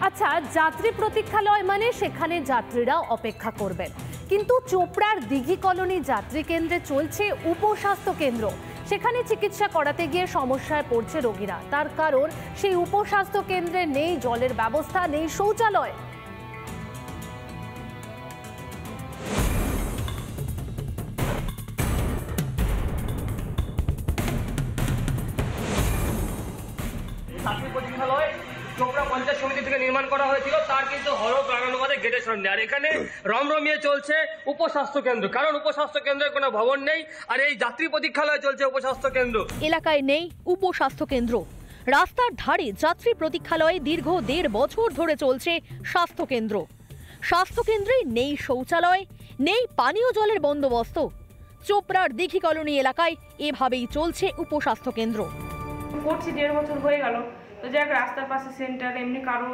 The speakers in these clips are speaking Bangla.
আচ্ছা, যাত্রী প্রতীক্ষালয় মানে সেখানে যাত্রীরা অপেক্ষা করবেন, কিন্তু চোপড়ার দিঘি কলোনি যাত্রী কেন্দ্রে চলছে উপস্বাস্থ্য কেন্দ্র। সেখানে চিকিৎসা করাতে গিয়ে সমস্যায় পড়ছে রোগীরা। তার কারণ সেই উপস্বাস্থ্য কেন্দ্রে নেই জলের ব্যবস্থা, নেই শৌচালয়। যাত্রী প্রতীক্ষালয় চোপড়া পঞ্চায়েত সমিতি থেকে নির্মাণ করা হয়েছিল, তার কিন্তু হলফ লাগানো বাদে গেটের সামনে। আর এখানে রমরমিয়ে চলছে উপস্বাস্থ্য কেন্দ্র, কারণ উপস্বাস্থ্য কেন্দ্রের কোনো ভবন নেই, আর এই যাত্রী প্রতীক্ষালয় চলছে উপস্বাস্থ্য কেন্দ্র। এলাকায় নেই উপস্বাস্থ্য কেন্দ্র। রাস্তার ধারে যাত্রী প্রতীক্ষালয়ে দীর্ঘ 1.5 বছর ধরে চলছে স্বাস্থ্য কেন্দ্র। স্বাস্থ্য কেন্দ্রে নেই শৌচালয়, নেই পানীয় জলের বন্দোবস্ত। চোপড়ার দিঘি কলোনি এলাকায় এভাবেই চলছে উপস্বাস্থ্য কেন্দ্র। করছি 1.5 বছর হয়ে গেল। তো যাক, রাস্তার পাশে সেন্টার, এমনি কারো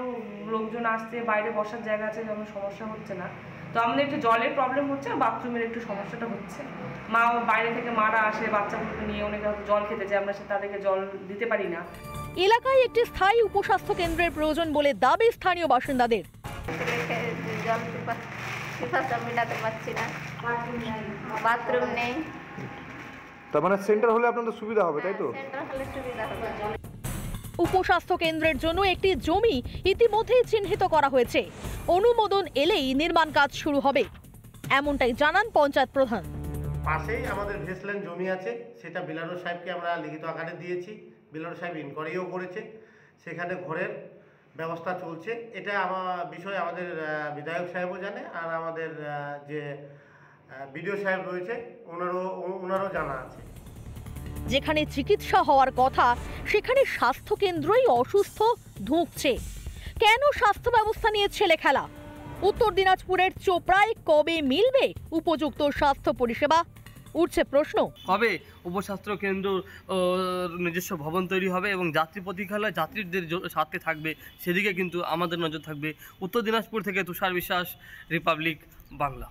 লোকজন আসছে, বাইরে বসার জায়গা আছে, যেমন সমস্যা হচ্ছে না। তো আমাদের একটু জলের প্রবলেম হচ্ছে, বাথরুমের একটু সমস্যাটা হচ্ছে। মা বাইরে থেকে মারা আসে বাচ্চাগুলোকে নিয়ে, অনেকে হয়তো জল খেতে যায়, আমরা তাদেরকে জল দিতে পারি না। এলাকায় একটি স্থায়ী উপস্বাস্থ্য কেন্দ্রের প্রয়োজন বলে দাবি স্থানীয় বাসিন্দাদের। বাথরুম নেই। তার মানে সেন্টার হলে আপনাদের সুবিধা হবে, তাই তো? সেন্টার হলে সুবিধা হবে। উপস্বাস্থ্য কেন্দ্রের জন্য একটি জমি ইতিমধ্যেই চিহ্নিত করা হয়েছে। অনুমোদন এলেই নির্মাণ কাজ শুরু হবে, এমনটাই জানান পঞ্চায়েত প্রধান। পাশেই আমাদের ভেসল্যান্ড জমি আছে, সেটা বিলারো সাহেবকে আমরা লিখিত আকারে দিয়েছি। বিলারো সাহেব ইনকোয়ারিও করেছে, সেখানে ঘরের ব্যবস্থা চলছে। এটা বিষয়ে আমাদের বিধায়ক সাহেবও জানে, আর আমাদের যে বিডিও সাহেব রয়েছে ওনারও জানা আছে। যেখানে চিকিৎসা হওয়ার কথা সেখানে স্বাস্থ্য কেন্দ্রই অসুস্থ ধুঁকছে। কেন স্বাস্থ্য ব্যবস্থা নিয়ে ছেলে খেলা? উত্তর দিনাজপুরের চোপড়ায় কবে মিলবে উপযুক্ত স্বাস্থ্য পরিষেবা? উঠছে প্রশ্ন। কবে উপস্বাস্থ্য কেন্দ্র নিজস্ব ভবন তৈরি হবে এবং যাত্রী প্রতীক্ষালয় যাত্রীদের সাথে থাকবে, সেদিকে কিন্তু আমাদের নজর থাকবে। উত্তর দিনাজপুর থেকে তুষার বিশ্বাস, রিপাবলিক বাংলা।